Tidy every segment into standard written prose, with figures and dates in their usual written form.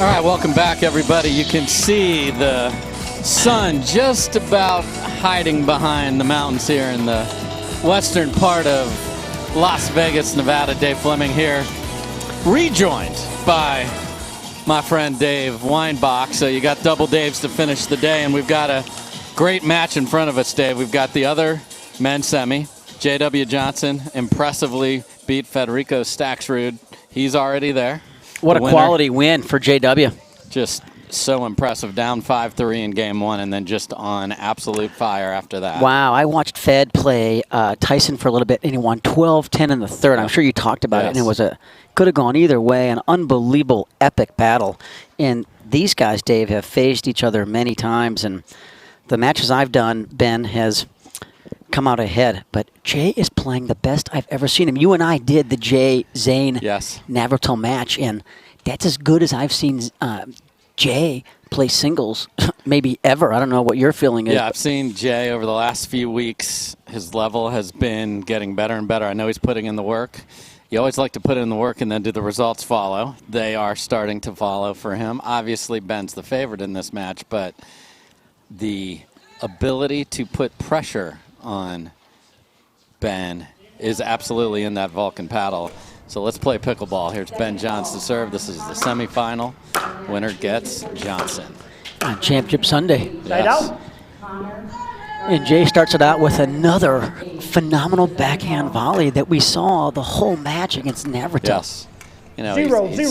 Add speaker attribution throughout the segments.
Speaker 1: All right, welcome back, everybody. You can see the sun just about hiding behind the mountains here in the western part of Las Vegas, Nevada. Dave Fleming here, rejoined by my friend Dave Weinbach. So you got double Daves to finish the day, and we've got a great match in front of us, Dave. We've got the other men's semi. J.W. Johnson impressively beat Federico Staksrud. He's already there.
Speaker 2: What a quality win for JW.
Speaker 1: Just so impressive. Down 5-3 in game one and then just on absolute fire after that.
Speaker 2: Wow. I watched Fed play Tyson for a little bit, and he won 12-10 in the third. I'm sure you talked about it, and it was could have gone either way. An unbelievable, epic battle. And these guys, Dave, have faced each other many times. And the matches I've done, Ben has come out ahead. But Jay is playing the best I've ever seen him. You and I did the Jay Zane Navratil match, and that's as good as I've seen Jay play singles maybe ever. I don't know what your feeling is.
Speaker 1: Yeah, I've seen Jay over the last few weeks. His level has been getting better and better. I know he's putting in the work. You always like to put in the work and then do the results follow. They are starting to follow for him. Obviously, Ben's the favorite in this match, but the ability to put pressure on Ben is absolutely in that Vulcan paddle. So let's play pickleball. Here's Ben Johns to serve. This is the semifinal. Winner gets Johnson.
Speaker 2: On Championship Sunday.
Speaker 1: Yes.
Speaker 2: And Jay starts it out with another phenomenal backhand volley that we saw the whole match against Navratil.
Speaker 1: Yes. You know, he's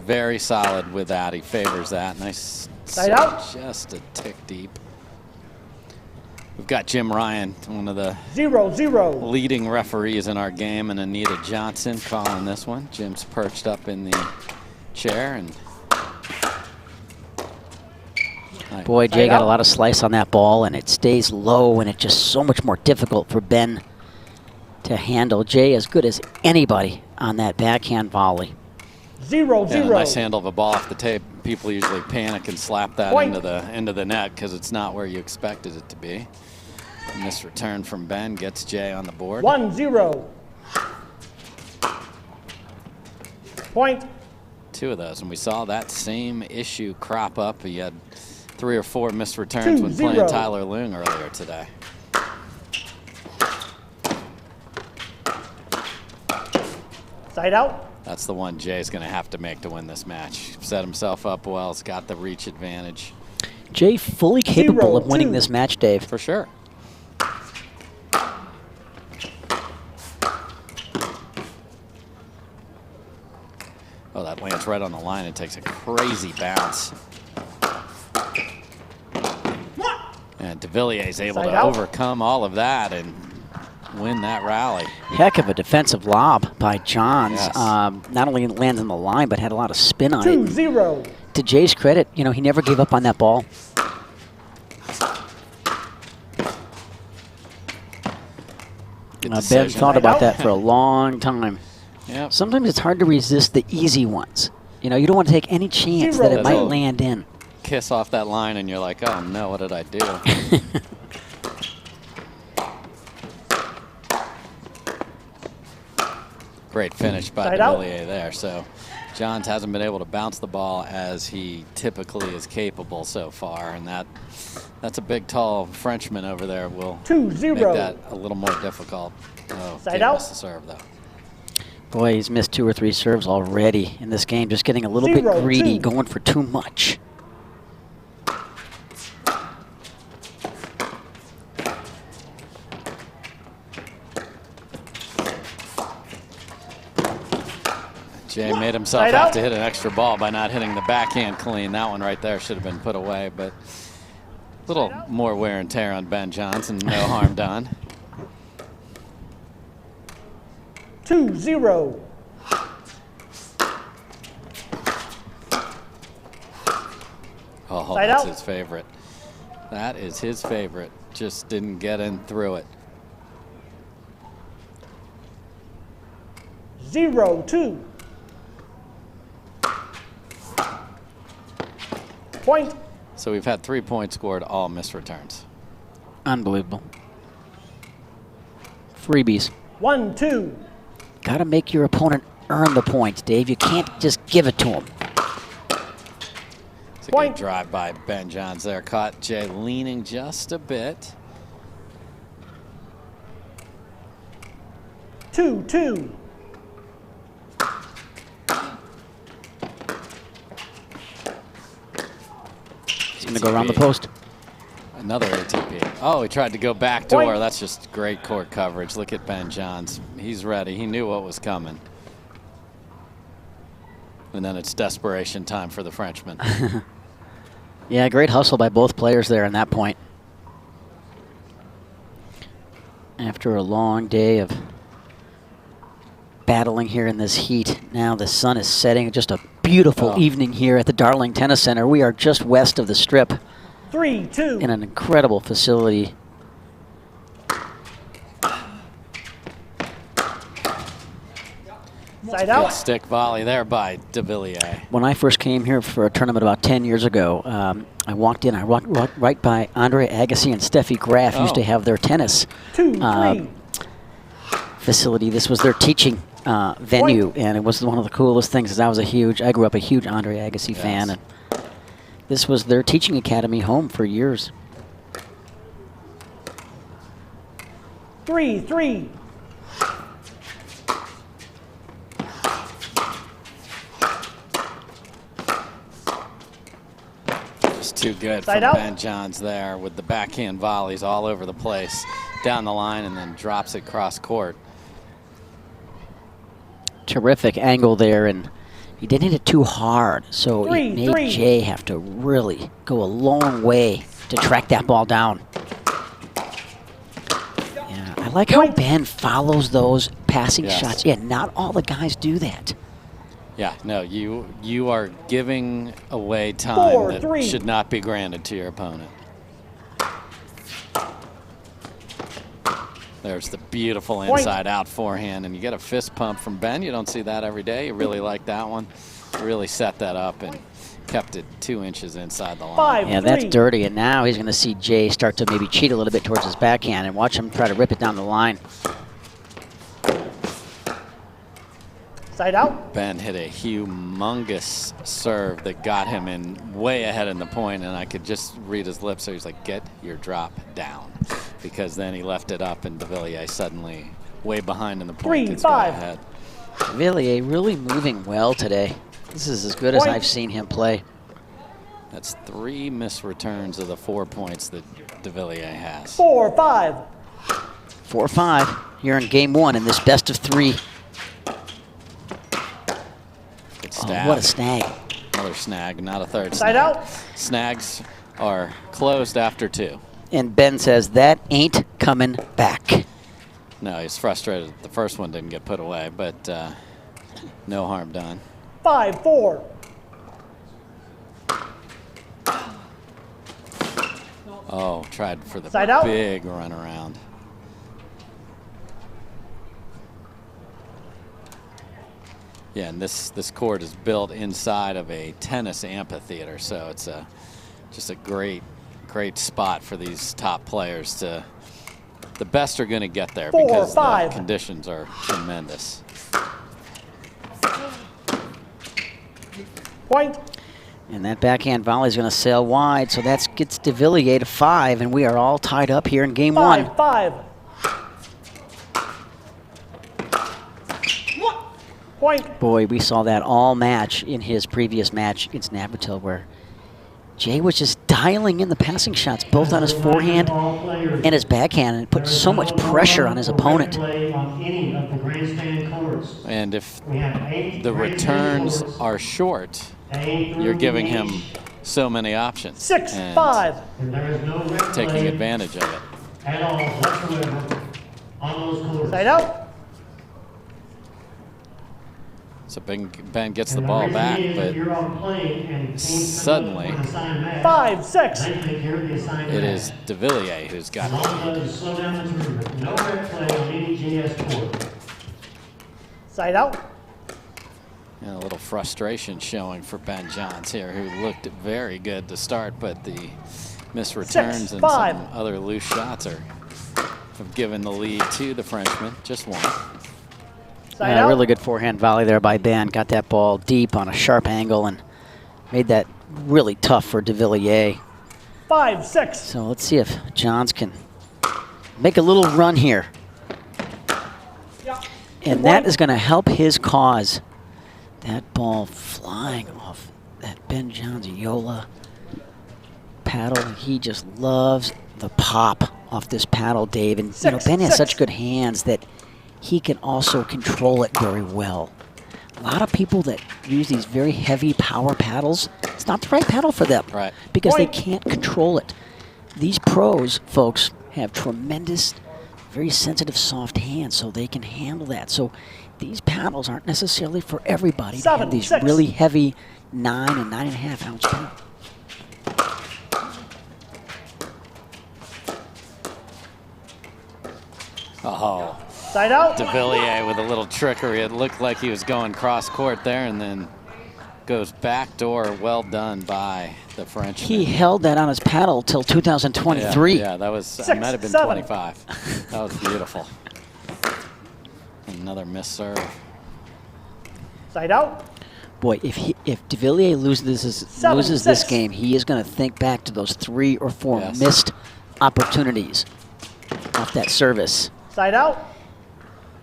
Speaker 1: very solid with that. He favors that. Nice. Just a tick deep. We've got Jim Ryan, one of the leading referees in our game, and Anita Johnson calling this one. Jim's perched up in the chair. And
Speaker 2: boy, Jay got a lot of slice on that ball, and it stays low, and it's just so much more difficult for Ben to handle. Jay as good as anybody on that backhand volley.
Speaker 1: 0-0. Nice handle of a ball off the tape. People usually panic and slap that into the net because it's not where you expected it to be. And this return from Ben gets Jay on the board.
Speaker 3: 1-0. Point.
Speaker 1: Two of those, and we saw that same issue crop up. He had 3 or 4 missed returns when playing Tyler Leung earlier today.
Speaker 3: Side out.
Speaker 1: That's the one Jay's going to have to make to win this match. Set himself up well. He's got the reach advantage.
Speaker 2: Jay fully capable of winning this match, Dave.
Speaker 1: For sure. Oh, that lands right on the line. It takes a crazy bounce. And Devilliers is able to overcome all of that and win that rally.
Speaker 2: Heck of a defensive lob by Johns.
Speaker 1: Yes.
Speaker 2: Not only lands on the line, but had a lot of spin on it.
Speaker 3: 2-0.
Speaker 2: To Jay's credit, you know, he never gave up on that ball. Ben thought about that for a long time.
Speaker 1: Yep.
Speaker 2: Sometimes it's hard to resist the easy ones. You know, you don't want to take any chance that it might land in.
Speaker 1: Kiss off that line and you're like, oh no, what did I do? Great finish by Devilliers there. So Johns hasn't been able to bounce the ball as he typically is capable so far, and that's a big, tall Frenchman over there. Will make that a little more difficult. Oh,
Speaker 3: Side out.
Speaker 1: Missed the serve though.
Speaker 2: Boy, he's missed 2 or 3 serves already in this game. Just getting a little bit greedy, going for too much.
Speaker 1: Jay made himself have to hit an extra ball by not hitting the backhand clean. That one right there should have been put away, but a little more wear and tear on Ben Johnson. No harm done.
Speaker 3: 2-0.
Speaker 1: Oh, that's his favorite. That is his favorite. Just didn't get in through it.
Speaker 3: 0-2. Point.
Speaker 1: So we've had 3 points scored, all missed returns.
Speaker 2: Unbelievable. Freebies.
Speaker 3: 1-2.
Speaker 2: Got to make your opponent earn the points, Dave. You can't just give it to him.
Speaker 1: It's a good drive by Ben Johns there. Caught Jay leaning just a bit.
Speaker 3: 2-2.
Speaker 2: He's going to go around the post.
Speaker 1: Another ATP. Oh, he tried to go back door. That's just great court coverage. Look at Ben Johns. He's ready. He knew what was coming. And then it's desperation time for the Frenchman.
Speaker 2: Yeah, great hustle by both players there in that point. After a long day of battling here in this heat, now the sun is setting. Just a beautiful evening here at the Darling Tennis Center. We are just west of the Strip.
Speaker 3: 3-2.
Speaker 2: In an incredible facility.
Speaker 3: Side out.
Speaker 1: Good stick volley there by Devilliers.
Speaker 2: When I first came here for a tournament about 10 years ago, I walked in. I walked right by Andre Agassi and Steffi Graf used to have their tennis
Speaker 3: 2-3.
Speaker 2: facility. This was their teaching venue, and it was one of the coolest things. I grew up a huge Andre Agassi fan, and this was their teaching academy home for years.
Speaker 3: 3-3.
Speaker 1: Just too good from Ben Johns there with the backhand volleys all over the place, down the line, and then drops it cross court.
Speaker 2: Terrific angle there, and he didn't hit it too hard, so it made Jay have to really go a long way to track that ball down. Yeah, I like how Ben follows those passing shots. Yeah, not all the guys do that.
Speaker 1: Yeah, no, you are giving away time that should not be granted to your opponent. There's the beautiful inside-out forehand, and you get a fist pump from Ben. You don't see that every day. You really like that one. Really set that up and kept it 2 inches inside the line.
Speaker 2: Yeah, that's dirty, and now he's going to see Jay start to maybe cheat a little bit towards his backhand and watch him try to rip it down the line.
Speaker 3: Side out.
Speaker 1: Ben hit a humongous serve that got him in way ahead in the point, and I could just read his lips. So he's like, "Get your drop down," because then he left it up, and Devilliers suddenly way behind in the point.
Speaker 3: 3-5.
Speaker 1: Ahead.
Speaker 2: Devilliers really moving well today. This is as good as I've seen him play.
Speaker 1: That's 3 missed returns of the 4 points that Devilliers has.
Speaker 3: 4-5.
Speaker 2: 4-5 here in game 1 in this best of 3. Oh, what a snag.
Speaker 1: Another snag, not a third
Speaker 3: Side
Speaker 1: snag.
Speaker 3: out.
Speaker 1: Snags are closed after 2.
Speaker 2: And Ben says, that ain't coming back.
Speaker 1: No, he's frustrated. The first one didn't get put away, but no harm done.
Speaker 3: 5-4.
Speaker 1: Oh, tried for the
Speaker 3: Side out.
Speaker 1: big run around. Yeah, and this court is built inside of a tennis amphitheater, so it's just a great spot for these top players to. The best are going to get there because the conditions are tremendous.
Speaker 3: Point.
Speaker 2: And that backhand volley is going to sail wide, so that gets Devilliers to 5, and we are all tied up here in game 1.
Speaker 3: 5-5. Point.
Speaker 2: Boy, we saw that all match in his previous match against Navratil, where Jay was just dialing in the passing shots, both on his forehand and his backhand, and put so much pressure on his opponent.
Speaker 1: And if the returns are short, you're giving him so many options.
Speaker 3: 6-5.
Speaker 1: Taking advantage of it.
Speaker 3: Side out.
Speaker 1: So Ben gets the ball back, but suddenly
Speaker 3: 5-6.
Speaker 1: it is Devilliers who's got the lead.
Speaker 3: Side out.
Speaker 1: And a little frustration showing for Ben Johns here, who looked very good to start, but the missed returns and some other loose shots have given the lead to the Frenchman. Just one.
Speaker 2: Really good forehand volley there by Ben. Got that ball deep on a sharp angle and made that really tough for Devilliers.
Speaker 3: 5-6.
Speaker 2: So let's see if Johns can make a little run here. And that is going to help his cause. That ball flying off that Ben Johns Yola paddle. He just loves the pop off this paddle, Dave. And you know, Ben has such good hands that he can also control it very well. A lot of people that use these very heavy power paddles, it's not the right paddle for them.
Speaker 1: Right.
Speaker 2: Because they can't control it. These pros, folks, have tremendous, very sensitive, soft hands, so they can handle that. So these paddles aren't necessarily for everybody. They have these really heavy 9 and 9.5 ounce paddles.
Speaker 1: Oh,
Speaker 3: Side out.
Speaker 1: Devilliers with a little trickery. It looked like he was going cross court there, and then goes backdoor. Well done by the Frenchman.
Speaker 2: He held that on his paddle till 2023.
Speaker 1: Yeah, that was, it might have been 25. That was beautiful. Another missed serve.
Speaker 3: Side out.
Speaker 2: Boy, if Devilliers loses this game, he is going to think back to those 3 or 4 missed opportunities off that service.
Speaker 3: Side out.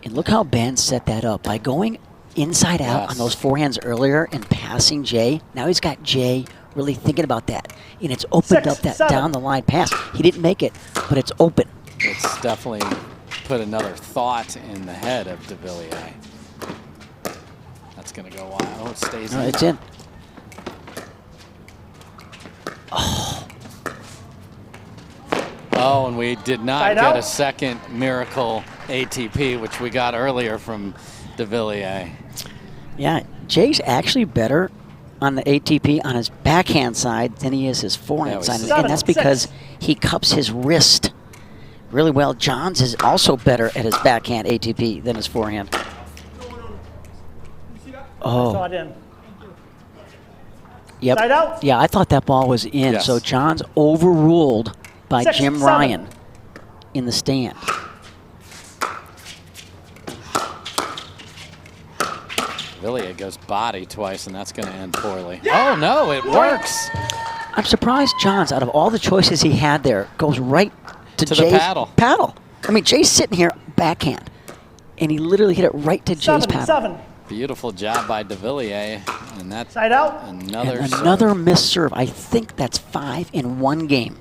Speaker 2: And look how Ben set that up. By going inside out on those forehands earlier and passing Jay, now he's got Jay really thinking about that. And it's opened up that down the line pass. He didn't make it, but it's open.
Speaker 1: It's definitely put another thought in the head of Devilliers. That's going to go wide. Oh, it stays in.
Speaker 2: It's in. Oh.
Speaker 1: Oh, and we did not get a second miracle ATP, which we got earlier from Devilliers.
Speaker 2: Yeah, Jay's actually better on the ATP on his backhand side than he is his forehand side. And that's because he cups his wrist really well. Johns is also better at his backhand ATP than his forehand. Oh. Yep.
Speaker 3: Side out.
Speaker 2: Yeah, I thought that ball was in. So Johns overruled by Jim Ryan in the stand.
Speaker 1: Devilliers goes body twice, and that's going to end poorly. Oh, no, it works.
Speaker 2: I'm surprised Johns, out of all the choices he had there, goes right to Jay's paddle. I mean, Jay's sitting here backhand, and he literally hit it right to Jay's paddle.
Speaker 1: Beautiful job by Devilliers, and that's
Speaker 3: side out.
Speaker 2: Another missed serve. I think that's 5 in one game.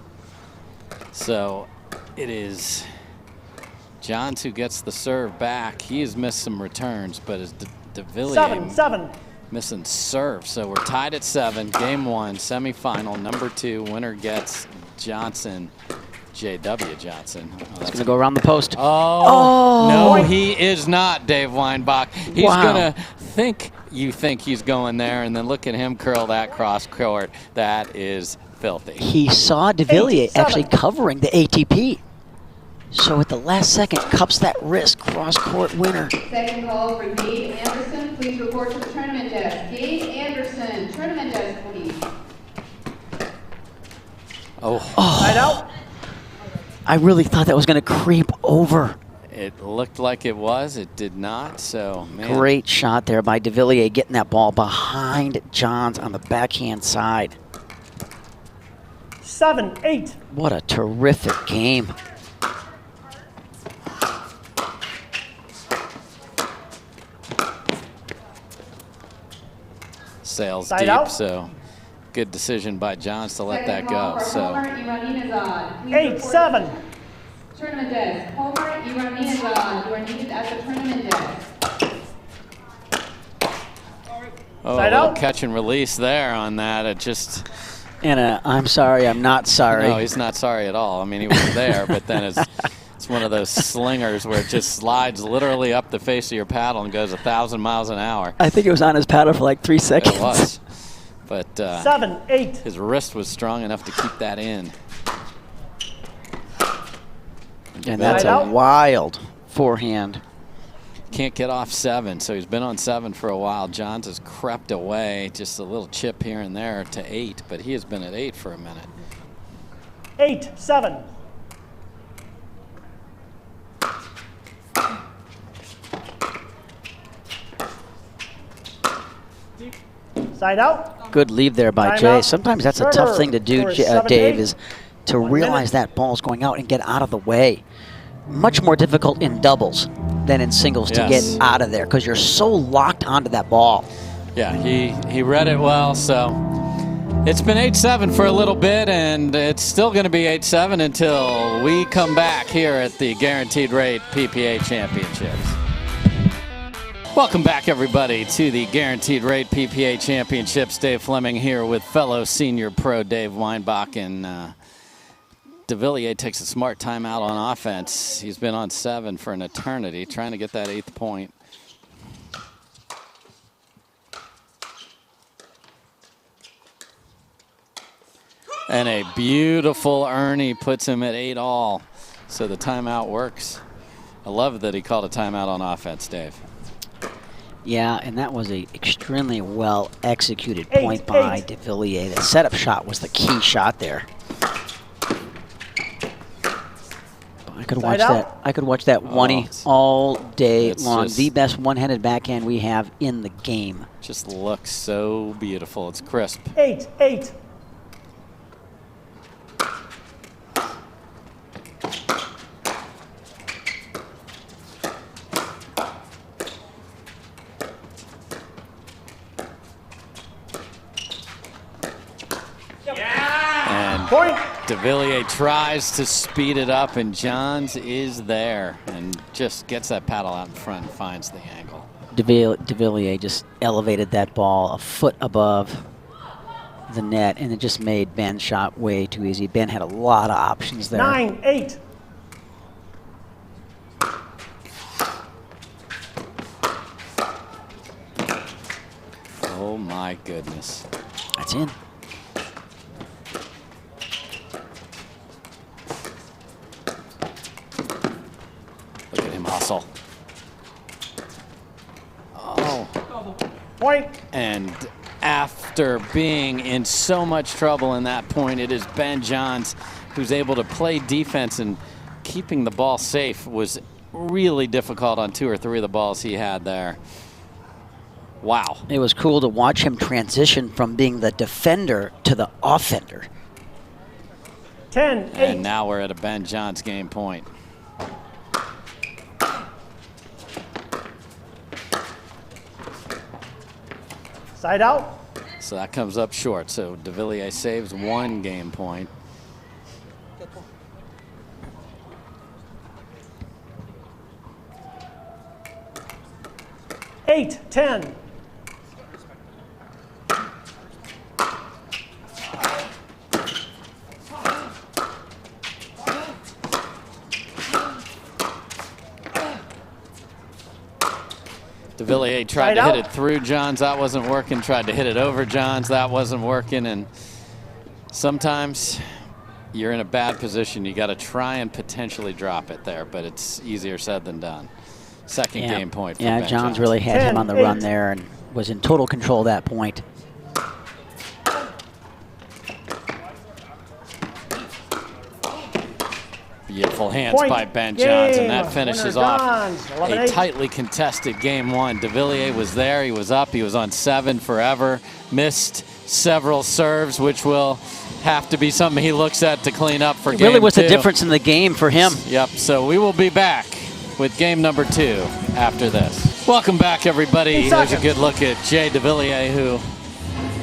Speaker 1: So it is Johns who gets the serve back. He has missed some returns, but it's Devilliers missing serve. So we're tied at 7. Game 1, semifinal, number 2. Winner gets Johnson. J.W. Johnson.
Speaker 2: He's going to go around the post.
Speaker 1: Oh, no, he is not, Dave Weinbach. He's going to think he's going there, and then look at him curl that cross court. That is filthy.
Speaker 2: He saw Devilliers actually covering the ATP. So at the last second, cups that wrist, cross court winner.
Speaker 4: Second call for Gabe Anderson. Please report to the tournament desk. Gabe Anderson, tournament desk, please.
Speaker 3: Side out.
Speaker 2: I really thought that was going to creep over.
Speaker 1: It looked like it was. It did not. So, man.
Speaker 2: Great shot there by Devilliers, getting that ball behind Johns on the backhand side.
Speaker 3: 7-8.
Speaker 2: What a terrific game.
Speaker 1: Sails deep, so good decision by Johns to let that go. So
Speaker 3: 8-7.
Speaker 4: Tournament desk. Homer Iranizad, you are needed at the tournament desk.
Speaker 1: Oh, a little catch and release there on that. It just.
Speaker 2: And I'm sorry, I'm not sorry.
Speaker 1: No, he's not sorry at all. I mean, he was there, but then it's one of those slingers where it just slides literally up the face of your paddle and goes 1,000 miles an hour.
Speaker 2: I think it was on his paddle for like 3 seconds.
Speaker 1: It was. But
Speaker 3: 7-8.
Speaker 1: His wrist was strong enough to keep that in.
Speaker 2: And that's a wild forehand.
Speaker 1: Can't get off 7, so he's been on 7 for a while. Johns has crept away, just a little chip here and there to 8, but he has been at 8 for a minute.
Speaker 3: 8-7. Side out.
Speaker 2: Good lead there by
Speaker 3: Time
Speaker 2: Jay.
Speaker 3: out.
Speaker 2: Sometimes that's a
Speaker 3: Server
Speaker 2: tough thing to do,
Speaker 3: for 7-8.
Speaker 2: Dave, is to
Speaker 3: 1
Speaker 2: realize
Speaker 3: minute.
Speaker 2: that ball's going out and get out of the way. Much more difficult in doubles than in singles to get
Speaker 1: Yes.
Speaker 2: out of there because you're so locked onto that ball.
Speaker 1: Yeah, he read it well, so it's been 8-7 for a little bit, and it's still going to be 8-7 until we come back here at the Guaranteed Rate PPA Championships. Welcome back, everybody, to the Guaranteed Rate PPA Championships. Dave Fleming here with fellow senior pro Dave Weinbach, and Devilliers takes a smart timeout on offense. He's been on 7 for an eternity, trying to get that 8th point. And a beautiful Ernie puts him at 8-all. So the timeout works. I love that he called a timeout on offense, Dave.
Speaker 2: Yeah, and that was a extremely well executed point by Devilliers. The setup shot was the key shot there. I could watch that. I could watch that one-y all day long. The best one-handed backhand we have in the game.
Speaker 1: Just looks so beautiful. It's crisp.
Speaker 3: 8-8. Point.
Speaker 1: Devilliers tries to speed it up, and Johns is there and just gets that paddle out in front and finds the angle.
Speaker 2: Devilliers just elevated that ball a foot above the net, and it just made Ben's shot way too easy. Ben had a lot of options there.
Speaker 3: 9-8.
Speaker 1: Oh my goodness.
Speaker 2: That's in.
Speaker 1: Look at him hustle. Oh.
Speaker 3: Point.
Speaker 1: And after being in so much trouble in that point, it is Ben Johns who's able to play defense, and keeping the ball safe was really difficult on 2 or 3 of the balls he had there. Wow.
Speaker 2: It was cool to watch him transition from being the defender to the offender.
Speaker 3: 10-8.
Speaker 1: And now we're at a Ben Johns game point.
Speaker 3: Side out.
Speaker 1: So that comes up short. So Devilliers saves 1 game point.
Speaker 3: Eight, 10.
Speaker 1: Devilliers tried to hit it through Johns. That wasn't working. Tried to hit it over Johns. That wasn't working. And sometimes you're in a bad position. You got to try and potentially drop it there, but it's easier said than done. Second game point for Ben
Speaker 2: Johns really had him on the run there and was in total control at that point.
Speaker 1: Beautiful hands by Ben Johns, and that finishes off a
Speaker 3: 11-8.
Speaker 1: tightly contested game 1. Devilliers was there. He was up. He was on 7 forever. Missed several serves, which will have to be something he looks at to clean up for game 2.
Speaker 2: It really was the difference in the game for him.
Speaker 1: Yep, so we will be back with game number 2 after this. Welcome back, everybody. There's a good look at Jay Devilliers, who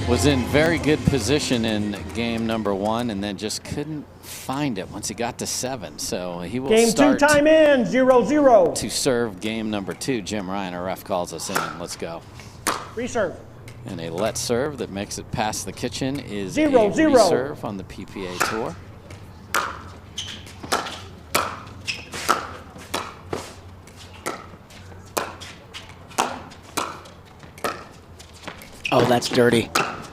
Speaker 1: was in very good position in game number 1 and then just couldn't find it once he got to 7. So he will start
Speaker 3: Game 2 time in, 0-0.
Speaker 1: to serve game number 2. Jim Ryan, our ref, calls us in. Let's go.
Speaker 3: Reserve.
Speaker 1: And a let serve that makes it past the kitchen is
Speaker 3: 0-0.
Speaker 1: a reserve on the PPA Tour.
Speaker 2: Oh, that's dirty.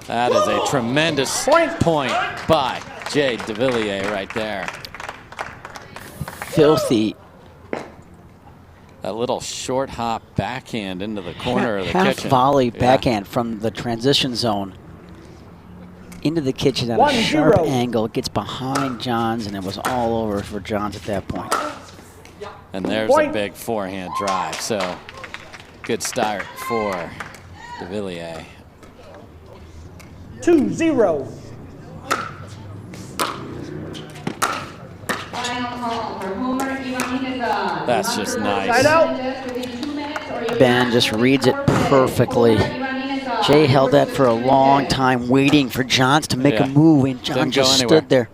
Speaker 1: That is a tremendous point by Jay Devilliers right there.
Speaker 2: Filthy.
Speaker 1: That little short hop backhand into the corner of the
Speaker 2: Half
Speaker 1: kitchen.
Speaker 2: volley backhand from the transition zone into the kitchen at a sharp angle. Gets behind Johns, and it was all over for Johns at that point.
Speaker 1: And there's a big forehand drive. So good start for Devilliers.
Speaker 3: 2-0.
Speaker 4: Final call for Homer Ivanizov.
Speaker 1: That's just nice.
Speaker 3: Side out.
Speaker 2: Ben just reads it perfectly. Jay held that for a long time, waiting for Johns to make a move, and John just stood there.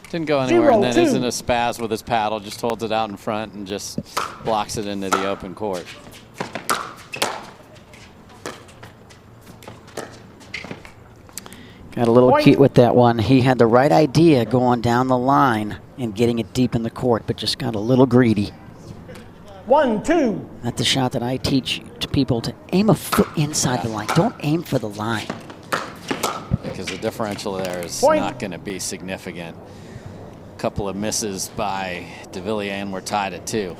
Speaker 1: Didn't go anywhere, and then
Speaker 3: 0-2.
Speaker 1: isn't a spaz with his paddle, just holds it out in front and just blocks it into the open court.
Speaker 2: Got a little cute with that one. He had the right idea going down the line and getting it deep in the court, but just got a little greedy.
Speaker 3: 1-2.
Speaker 2: That's the shot that I teach to people, to aim a foot inside the line. Don't aim for the line.
Speaker 1: Because the differential there is
Speaker 3: Point.
Speaker 1: not going to be significant. Couple of misses by Devilliers, and we're tied at 2.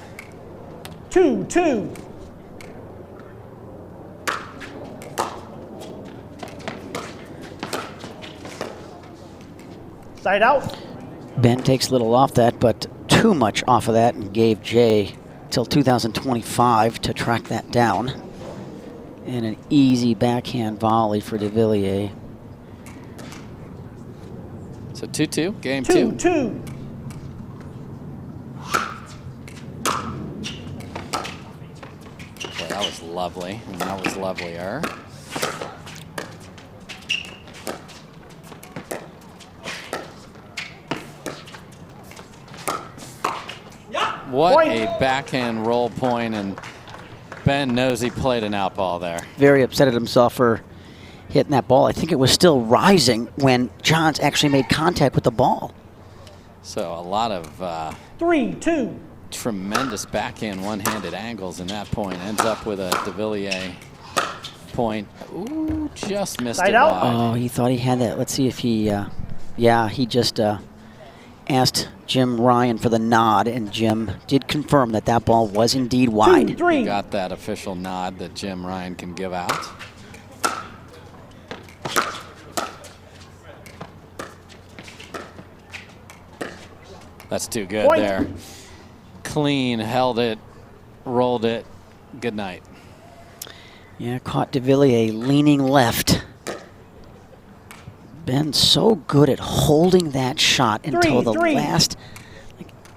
Speaker 3: 2-2. Side out.
Speaker 2: Ben takes a little off that, but too much off of that, and gave Jay till 2025 to track that down. And an easy backhand volley for Devilliers.
Speaker 1: So 2-2, game 2.
Speaker 3: 2-2.
Speaker 1: Boy, that was lovely, and that was lovelier. What
Speaker 3: Point.
Speaker 1: a backhand roll point, and Ben knows he played an out ball there.
Speaker 2: Very upset at himself for hitting that ball. I think it was still rising when Johns actually made contact with the ball.
Speaker 1: So a lot of
Speaker 3: 3-2.
Speaker 1: tremendous backhand one-handed angles in that point. Ends up with a Devilliers point. Ooh, just missed
Speaker 3: Side
Speaker 1: it
Speaker 3: out.
Speaker 1: wide.
Speaker 2: Oh, he thought he had that. Let's see if he, yeah, he just asked Jim Ryan for the nod, and Jim did confirm that that ball was indeed wide.
Speaker 3: 2-3.
Speaker 1: He got that official nod that Jim Ryan can give out. That's too good
Speaker 3: Point.
Speaker 1: there. Clean, held it, rolled it. Good night.
Speaker 2: Yeah, caught Devilliers leaning left. Ben so good at holding that shot until the
Speaker 3: 3-3.
Speaker 2: last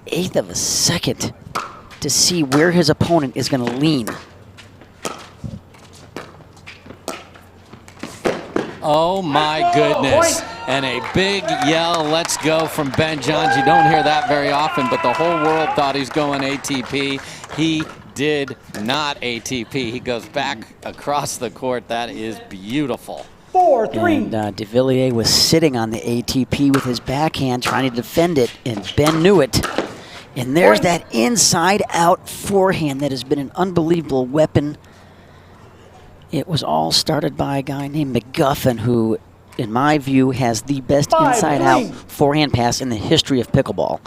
Speaker 2: eighth of a second to see where his opponent is going to lean.
Speaker 1: Oh my goodness. And a big yell, let's go, from Ben Johns. You don't hear that very often, but the whole world thought he's going ATP. He did not ATP. He goes back across the court. That is beautiful.
Speaker 3: 4-3.
Speaker 2: And Devilliers was sitting on the ATP with his backhand trying to defend it, and Ben knew it. And there's that inside-out forehand that has been an unbelievable weapon. It was all started by a guy named McGuffin, who, in my view, has the best
Speaker 3: 5-3.
Speaker 2: inside-out forehand pass in the history of pickleball.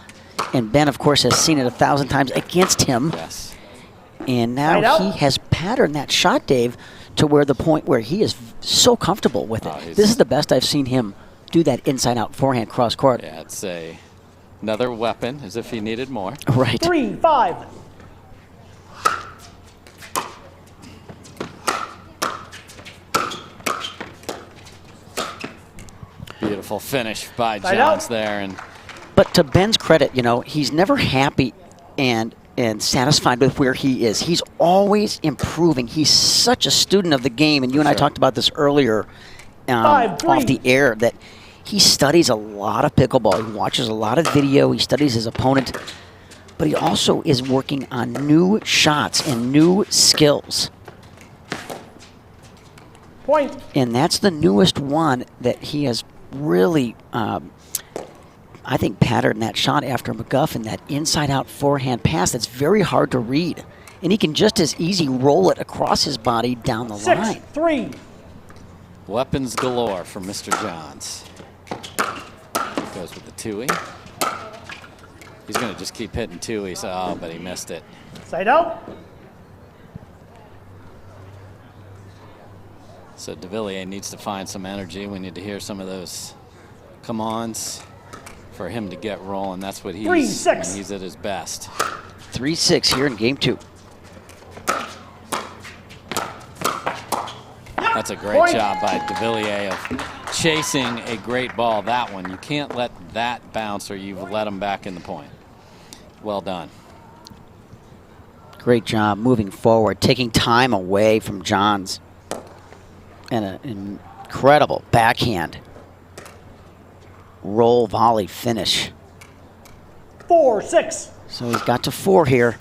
Speaker 2: And Ben, of course, has seen it 1,000 times against him.
Speaker 1: Yes.
Speaker 2: And now he has patterned that shot, Dave, to where the point where he is so comfortable with it. This is the best I've seen him do that inside-out forehand cross-court.
Speaker 1: Yeah, it's another weapon, as if he needed more.
Speaker 2: Right.
Speaker 3: 3-5.
Speaker 1: Beautiful finish by
Speaker 3: Side
Speaker 1: Johns
Speaker 3: out.
Speaker 1: there.
Speaker 2: But to Ben's credit, you know, he's never happy and satisfied with where he is. He's always improving. He's such a student of the game, and you and I talked about this earlier off the air, that he studies a lot of pickleball. He watches a lot of video. He studies his opponent, but he also is working on new shots and new skills.
Speaker 3: Point.
Speaker 2: And that's the newest one that he has really, I think, patterned that shot after McGuffin, that inside-out forehand pass that's very hard to read. And he can just as easy roll it across his body down the line.
Speaker 3: 6-3.
Speaker 1: Weapons galore from Mr. Johns. Goes with the two-y. He's going to just keep hitting two-y, but he missed it.
Speaker 3: Side out.
Speaker 1: So Devilliers needs to find some energy. We need to hear some of those come-ons for him to get rolling. That's what he's when he's at his best.
Speaker 2: 3-6 here in game 2.
Speaker 1: That's a great job by Devilliers of chasing a great ball. That one, you can't let that bounce or you've let them back in the point. Well done.
Speaker 2: Great job moving forward, taking time away from Johns. And an incredible backhand roll volley finish.
Speaker 3: 4-6.
Speaker 2: So he's got to 4 here.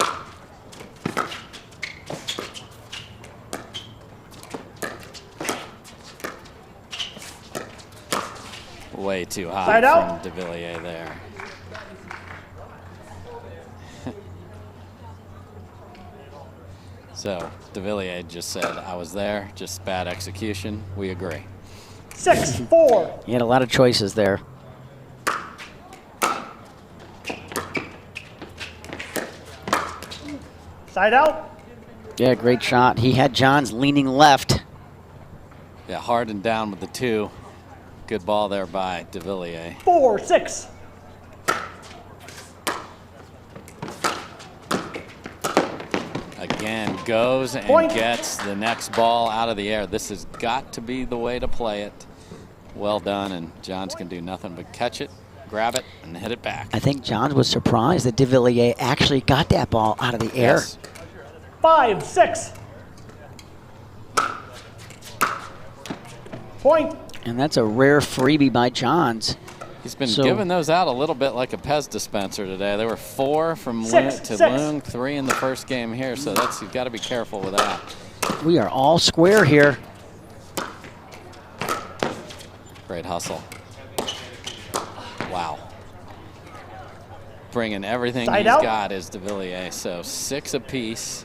Speaker 1: Way too high
Speaker 3: Side
Speaker 1: from
Speaker 3: out.
Speaker 1: Devilliers there. So Devilliers just said, I was there, just bad execution. We agree.
Speaker 3: 6-4.
Speaker 2: He had a lot of choices there.
Speaker 3: Side out.
Speaker 2: Yeah, great shot. He had Johns leaning left.
Speaker 1: Yeah, hard and down with the 2. Good ball there by Devilliers.
Speaker 3: 4-6.
Speaker 1: Again, goes and
Speaker 3: Point.
Speaker 1: gets the next ball out of the air. This has got to be the way to play it. Well done, and Johns can do nothing but catch it, grab it, and hit it back.
Speaker 2: I think Johns was surprised that Devilliers actually got that ball out of the air.
Speaker 1: Yes.
Speaker 3: 5-6. Point.
Speaker 2: And that's a rare freebie by Johns.
Speaker 1: He's been giving those out a little bit like a Pez dispenser today. There were 4 from
Speaker 3: Six,
Speaker 1: to
Speaker 3: six.
Speaker 1: Loong, 3 in the first game here, so that's, you've got to be careful with that.
Speaker 2: We are all square here.
Speaker 1: Great hustle. Wow. Bringing everything
Speaker 3: Side
Speaker 1: he's
Speaker 3: out.
Speaker 1: got is Devilliers. So 6 apiece.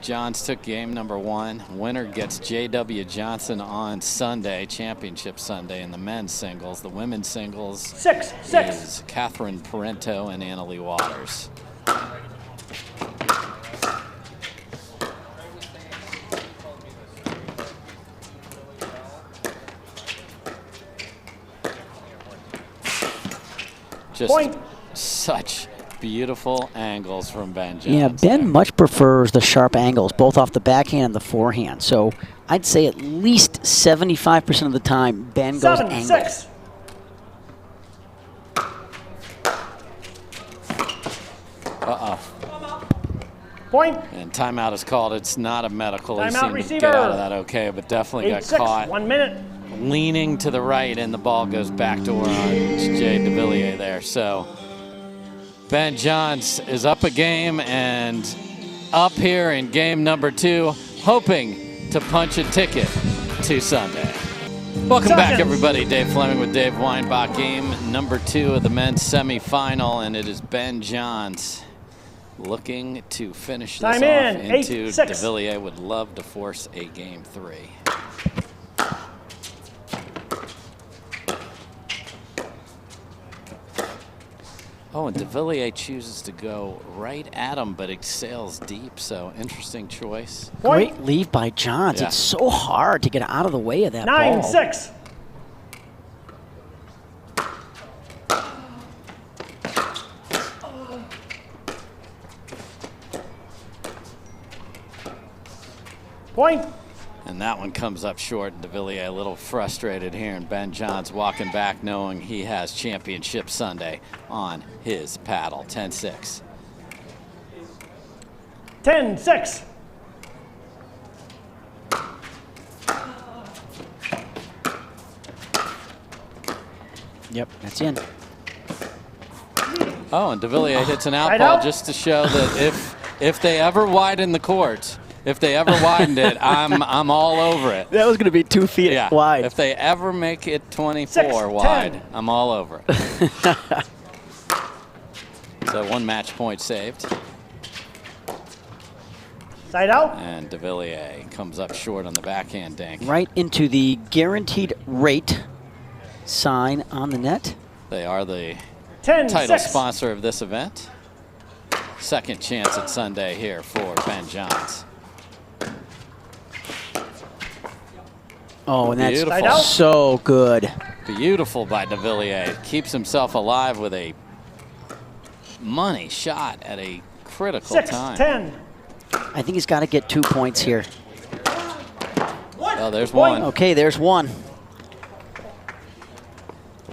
Speaker 1: Johns took game number 1. Winner gets J.W. Johnson on Sunday, Championship Sunday in the men's singles. The women's singles
Speaker 3: 6-6.
Speaker 1: is Catherine Parento and Annalie Waters. Just
Speaker 3: Point.
Speaker 1: such beautiful angles from Ben Johns.
Speaker 2: Yeah, Ben much prefers the sharp angles, both off the backhand and the forehand. So I'd say at least 75% of the time, Ben goes angle.
Speaker 3: 7-6.
Speaker 1: Uh-oh.
Speaker 3: Point.
Speaker 1: And timeout is called. It's not a medical. He
Speaker 3: Timeout
Speaker 1: seemed to
Speaker 3: receiver.
Speaker 1: get out of that okay, but definitely got
Speaker 3: 8-6.
Speaker 1: caught
Speaker 3: 1 minute.
Speaker 1: leaning to the right, and the ball goes backdoor on Jay Devilliers there. So Ben Johns is up a game and up here in game number 2, hoping to punch a ticket to Sunday. Welcome back,
Speaker 3: Seconds.
Speaker 1: everybody. Dave Fleming with Dave Weinbach. Game number 2 of the men's semifinal, and it is Ben Johns looking to finish this
Speaker 3: Time
Speaker 1: off
Speaker 3: in.
Speaker 1: into
Speaker 3: 8-6.
Speaker 1: Devilliers. Would love to force a game 3. Oh, and Devilliers chooses to go right at him, but it sails deep, so interesting choice.
Speaker 3: Point.
Speaker 2: Great leave by Johns.
Speaker 1: Yeah.
Speaker 2: It's so hard to get out of the way of that ball.
Speaker 3: 9-6. Point.
Speaker 1: And that one comes up short, and Devilliers a little frustrated here, and Ben Johns walking back knowing he has Championship Sunday on his paddle. 10-6.
Speaker 3: 10-6.
Speaker 2: Yep, that's in.
Speaker 1: Oh, and Devilliers hits an out
Speaker 3: Right
Speaker 1: ball
Speaker 3: out.
Speaker 1: just to show that if they ever widen the court, if they ever widened it, I'm all over it.
Speaker 2: That was going to be 2 feet
Speaker 1: Yeah,
Speaker 2: wide.
Speaker 1: if they ever make it 24
Speaker 3: 6,
Speaker 1: wide,
Speaker 3: 10.
Speaker 1: I'm all over it. So 1 match point saved,
Speaker 3: Side out.
Speaker 1: and Devilliers comes up short on the backhand dink.
Speaker 2: Right into the guaranteed rate sign on the net.
Speaker 1: They are the
Speaker 3: 10-6.
Speaker 1: title sponsor of this event. Second chance at Sunday here for Ben Johns.
Speaker 2: Oh, and that's
Speaker 1: Beautiful.
Speaker 3: Side out.
Speaker 2: so good.
Speaker 1: Beautiful by Devilliers. Keeps himself alive with a money shot at a critical time.
Speaker 3: 6-10.
Speaker 2: I think he's got to get 2 points here.
Speaker 1: Oh, there's one.
Speaker 2: Okay, there's one.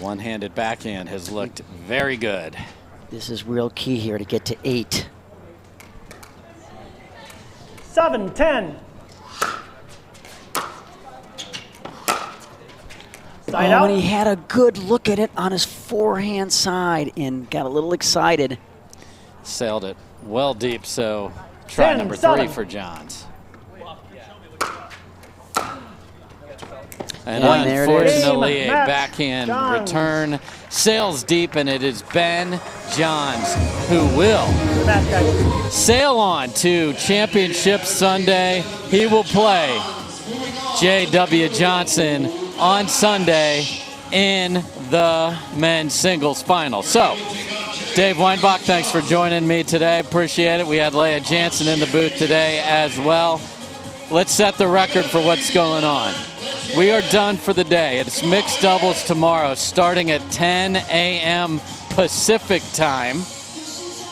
Speaker 1: One-handed backhand has looked very good.
Speaker 2: This is real key here to get to 8.
Speaker 3: 7-10. Side
Speaker 2: Oh,
Speaker 3: out.
Speaker 2: and he had a good look at it on his forehand side and got a little excited.
Speaker 1: Sailed it well deep, so try number 3 for Johns. And
Speaker 2: And there it is.
Speaker 1: unfortunately, a
Speaker 3: Game, match,
Speaker 1: backhand
Speaker 3: Johns.
Speaker 1: return sails deep, and it is Ben Johns who will
Speaker 3: Match, guys.
Speaker 1: sail on to Championship Sunday. He will play J.W. Johnson on Sunday in the men's singles final. So, Dave Weinbach, thanks for joining me today. Appreciate it. We had Leah Jansen in the booth today as well. Let's set the record for what's going on. We are done for the day. It's mixed doubles tomorrow starting at 10 a.m. Pacific time.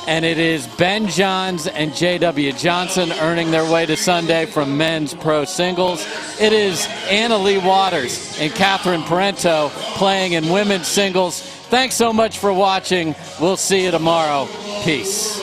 Speaker 1: And it is Ben Johns and J.W. Johnson earning their way to Sunday from men's pro singles. It is Anna Lee Waters and Catherine Parento playing in women's singles. Thanks so much for watching. We'll see you tomorrow. Peace.